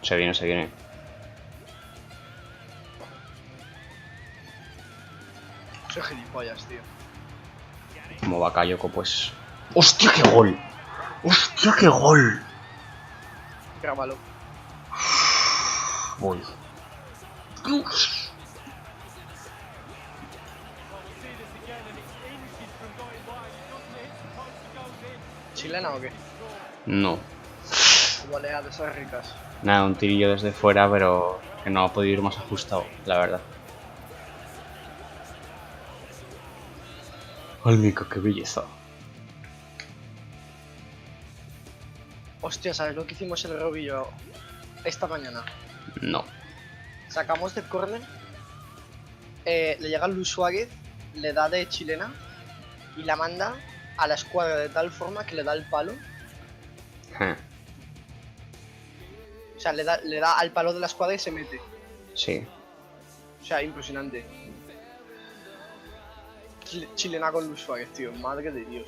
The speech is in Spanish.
Se viene, se viene. Soy gilipollas, tío. Como Bakayoko, pues. ¡Hostia, qué gol! ¡Hostia, qué gol! Grábalo. Voy. Dios. ¿Chilena o qué? No. Volea de esas ricas. Nada, un tirillo desde fuera, pero que no ha podido ir más ajustado, la verdad. Olmico, qué belleza. Hostia, ¿sabes lo que hicimos en el Robillo esta mañana? No. Sacamos de córner, le llega Luis Suárez, le da de chilena y la manda a la escuadra de tal forma que le da el palo. O sea, le da al palo de la escuadra y se mete. Sí. O sea, impresionante. Chilena con Luis Suárez, tío. Madre de Dios.